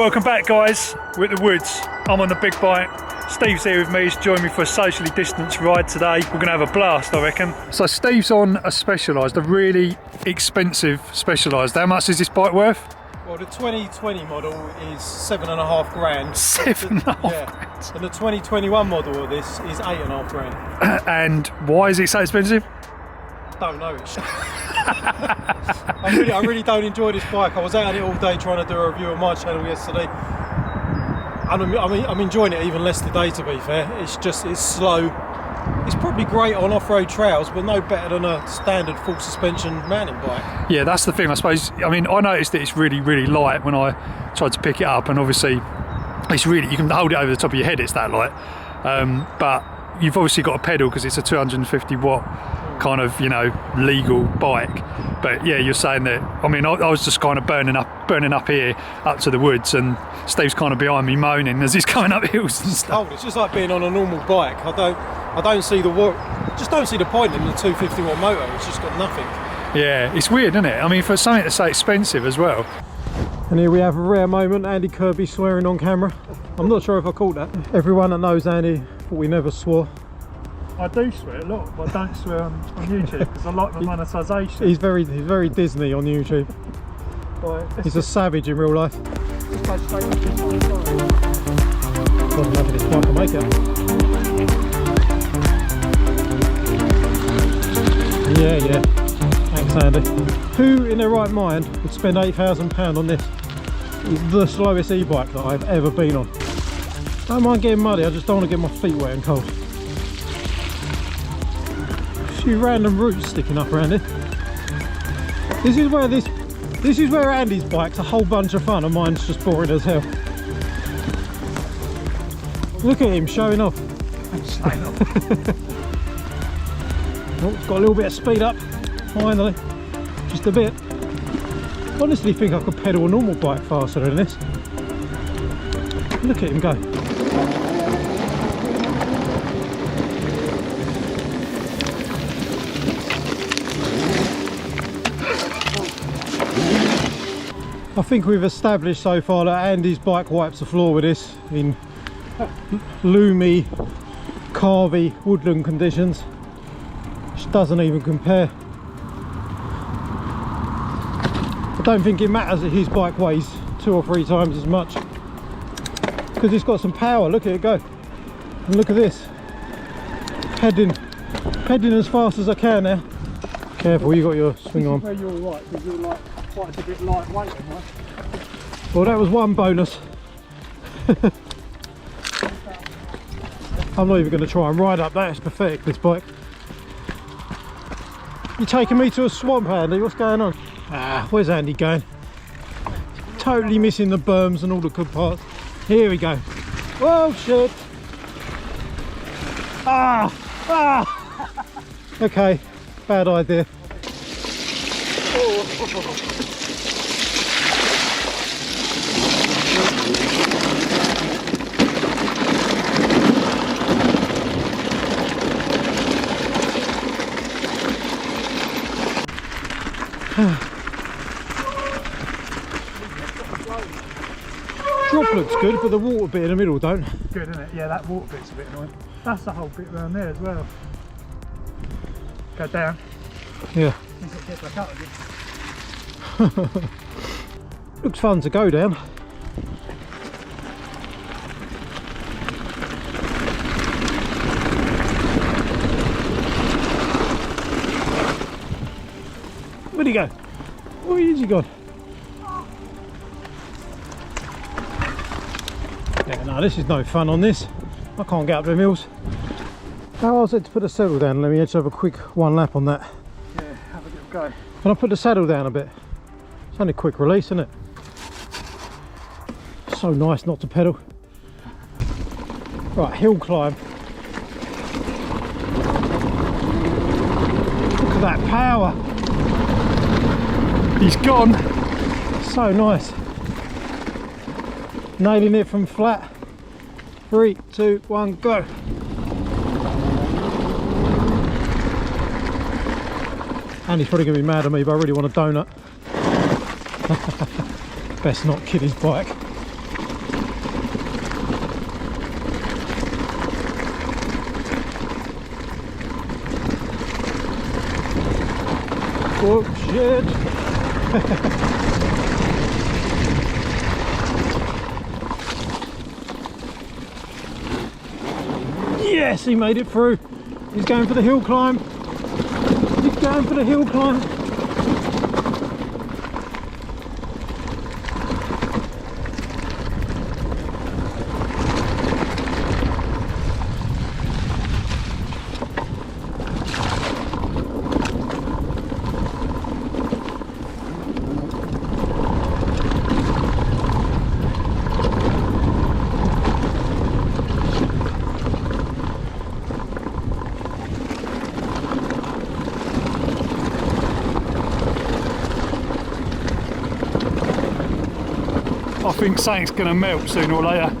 Welcome back, guys. We're at the woods. I'm on the big bike. Steve's here with me. He's joined me for a socially distanced ride today. We're going to have a blast, I reckon. So Steve's on a Specialised, a really expensive Specialised. How much is this bike worth? Well, the 2020 model is $7.5 grand. $7.5 grand. And the 2021 model of this is $8.5 grand. And why is it so expensive? Don't know. I really don't enjoy this bike. I was out on it all day trying to do a review on my channel yesterday. And I'm enjoying it even less today, to be fair. It's slow. It's probably great on off-road trails, but no better than a standard full suspension mountain bike. Yeah, that's the thing, I suppose. I mean, I noticed that it's really, really light when I tried to pick it up, and obviously it's really, you can hold it over the top of your head, it's that light. But you've obviously got a pedal because it's a 250 watt kind of, you know, legal bike. But yeah, you're saying that, I mean, I was just kind of burning up here up to the woods, and Steve's kind of behind me moaning as he's coming up hills and stuff. It's just like being on a normal bike. I don't see the point in the 250 watt motor. It's just got nothing. Yeah, it's weird, isn't it? I mean, for something that's so expensive as well. And here we have a rare moment, Andy Kirby swearing on camera. I'm not sure if I caught that. Everyone that knows Andy thought we never swore. I do swear a lot, but I don't swear on YouTube because I like the monetisation. He's very Disney on YouTube. Right, he's a savage in real life. Doesn't know if this bike will make it. Yeah. Thanks, Andy. Who in their right mind would spend £8,000 on this? It's the slowest e-bike that I've ever been on. I don't mind getting muddy, I just don't want to get my feet wet and cold. A few random roots sticking up around it. This is where Andy's bike's a whole bunch of fun and mine's just boring as hell. Look at him showing off. Oh, it's got a little bit of speed up, finally, just a bit. I honestly think I could pedal a normal bike faster than this. Look at him go. I think we've established so far that Andy's bike wipes the floor with this in loomy, carvy woodland conditions. Which doesn't even compare. I don't think it matters that his bike weighs 2 or 3 times as much, because it's got some power. Look at it go, and look at this, heading as fast as I can now. Careful, you got your swing on. Where you're right, because you're like quite a bit lightweight, right? Well, that was one bonus. I'm not even going to try and ride up that. It's pathetic, this bike. You're taking me to a swamp, Andy. What's going on? Where's Andy going? Totally missing the berms and all the good parts. Here we go. Oh shit! Okay, bad idea. Drop looks good, but the water bit in the middle don't. Good, isn't it? Yeah, that water bit's a bit annoying. That's the whole bit around there as well. Go down. Yeah. Get back up again. Looks fun to go down. Where'd he go? Where is he gone? Yeah, no, this is no fun on this. I can't get up the hills. How I was it to put the saddle down? Let me just have a quick one lap on that. Yeah, have a little go. Can I put the saddle down a bit? It's only a quick release, isn't it? So nice not to pedal. Right, hill climb. Look at that power. He's gone. So nice. Nailing it from flat. 3, 2, 1, go. Andy's probably going to be mad at me, but I really want a donut. Best not kid his bike. Oh shit! Yes, he made it through. He's going for the hill climb. He's going for the hill climb. I think something's going to melt sooner or later.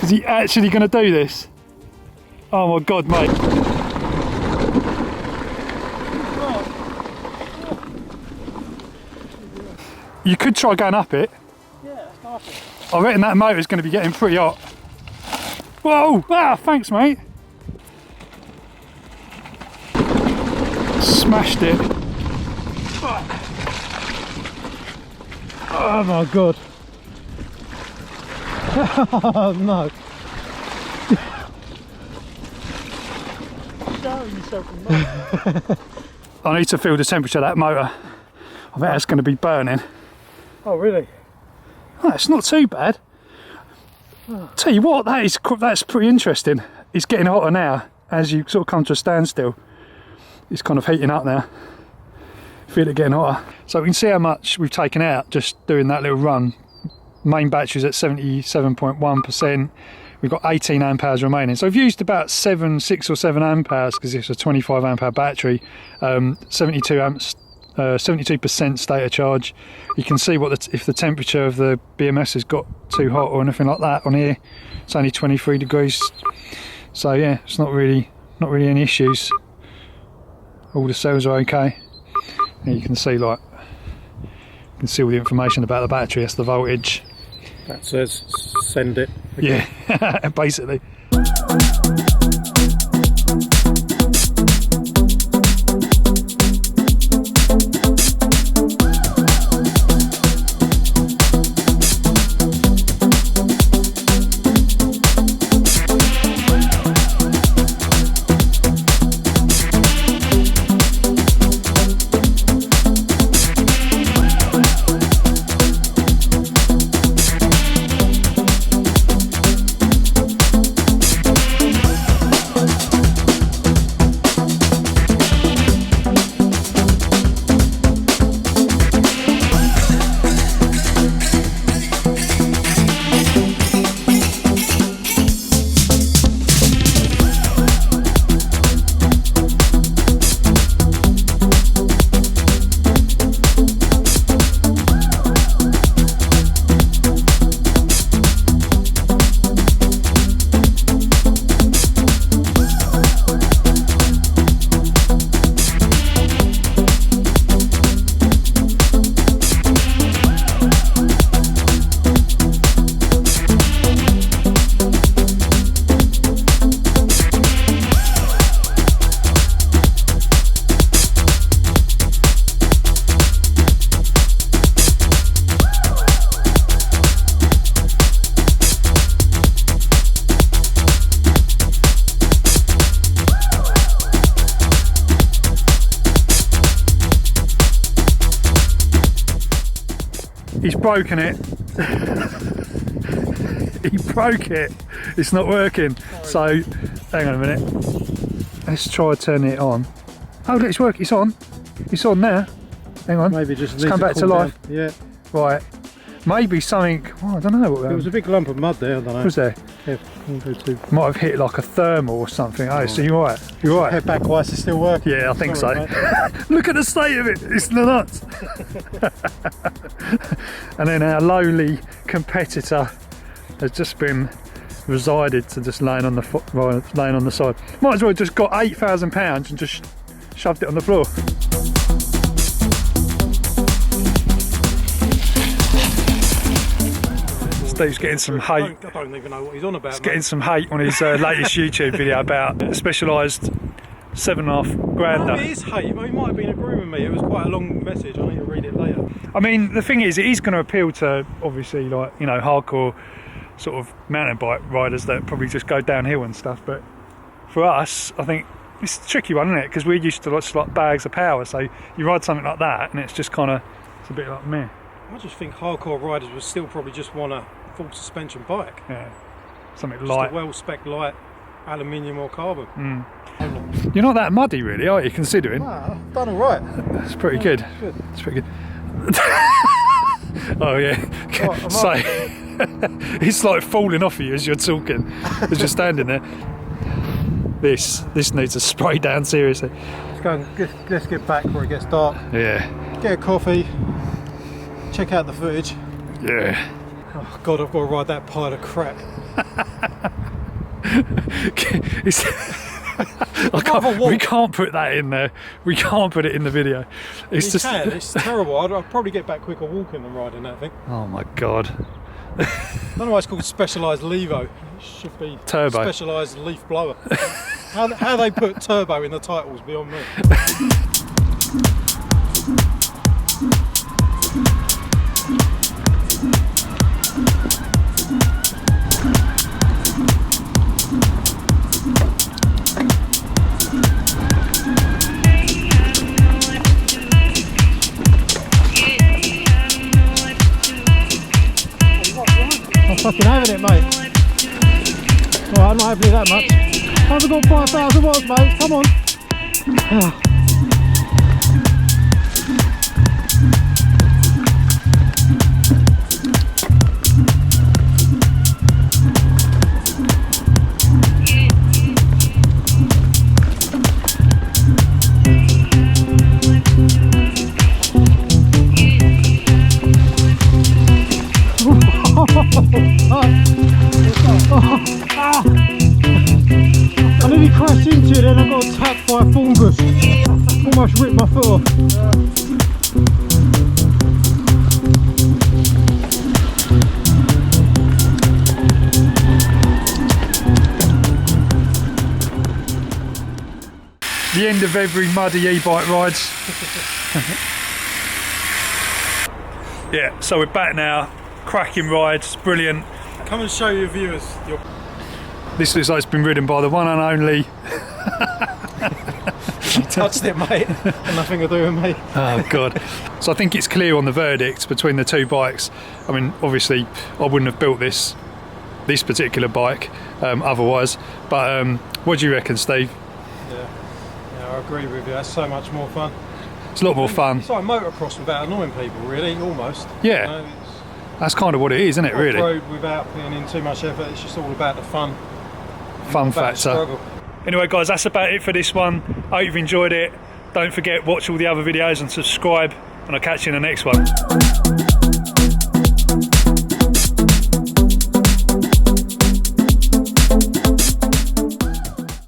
Is he actually going to do this? Oh my god, mate. You could try going up it. Yeah, let's go up it. I reckon that motor's going to be getting pretty hot. Whoa! Ah, thanks, mate. Smashed it. Oh my god. Oh no. Showing yourself a mug. I need to feel the temperature of that motor. I think that's going to be burning. Oh really? Oh, it's not too bad. Oh. Tell you what, that's pretty interesting. It's getting hotter now as you sort of come to a standstill. It's kind of heating up now. Feel it getting hotter. So we can see how much we've taken out just doing that little run. Main battery's at 77.1%. We've got 18 amp hours remaining. So I've used about 6 or 7 amp hours because it's a 25 amp hour battery. 72% state of charge. You can see if the temperature of the BMS has got too hot or anything like that on here. It's only 23 degrees. So yeah, it's not really any issues. All the cells are okay. And you can see all the information about the battery. That's the voltage. That says send it. Yeah, basically. He's broken it. He broke it. It's not working. So, hang on a minute. Let's try turning it on. Oh, look, it's working. It's on. It's on now. Hang on. Maybe just come back to life. Down. Yeah. Right. Maybe something. Oh, I don't know. There was a big lump of mud there. I don't know. Was there? Yeah. Might have hit like a thermal or something. Oh, so you're right. You're right. Head back twice. It's still working. Yeah, I think Sorry, so. Look at the state of it. It's nuts. And then our lowly competitor has just been resided to just laying on the side. Might as well just got £8,000 and just Shoved it on the floor. Steve's getting some hate. I don't even know what he's on about. He's getting some hate on his latest YouTube video about a specialised 7.5 grander. It is hate. Well, he might have been agreeing with me. It was quite a long message. I need to read it later. I mean, the thing is, it is going to appeal to obviously, like, you know, hardcore sort of mountain bike riders that probably just go downhill and stuff. But for us, I think it's a tricky one, isn't it? Because we're used to lots of like bags of power. So you ride something like that, and it's just kind of, it's a bit like meh. I just think hardcore riders would still probably just want a full suspension bike. Yeah, something just light, a well-spec light, aluminium or carbon. You're not that muddy, really, are you? Considering. Nah, I've done all right. It's pretty good. It's pretty good. Oh yeah. Right, So it's like falling off of you as you're talking, as you're standing there. This needs a spray down seriously. Let's go and let's get back before it gets dark. Yeah. Get a coffee. Check out the footage. Yeah. Oh God, I've got to ride that pile of crap. We can't put that in there. We can't put it in the video. It's just. It's terrible. I'd probably get back quicker walking than riding that thing. Oh my God. I don't know why it's called specialised Levo. It should be Turbo. Specialised leaf blower. how they put turbo in the titles beyond me. Fucking having it, mate. Alright, I'm not having it that much. I haven't got 5,000 watts, mate. Come on. I nearly crashed into it, then I got attacked by a thorn bush. Almost ripped my foot off. The end of every muddy e-bike rides. Yeah, so we're back now. Cracking rides, brilliant. Come and show your viewers your... This looks like it's been ridden by the one and only. You touched it, mate. Nothing to do with me. Oh God. So I think it's clear on the verdict between the two bikes. I mean, obviously I wouldn't have built this particular bike otherwise, but what do you reckon, Steve? Yeah, I agree with you. That's so much more fun. It's a lot more fun. It's like motocross without annoying people, really, almost. Yeah. You know, that's kind of what it is, isn't it, really? Off-road without putting in too much effort. It's just all about the fun. Fun factor. Anyway guys, that's about it for this one. I hope you've enjoyed it. Don't forget, watch all the other videos and subscribe, and I'll catch you in the next one.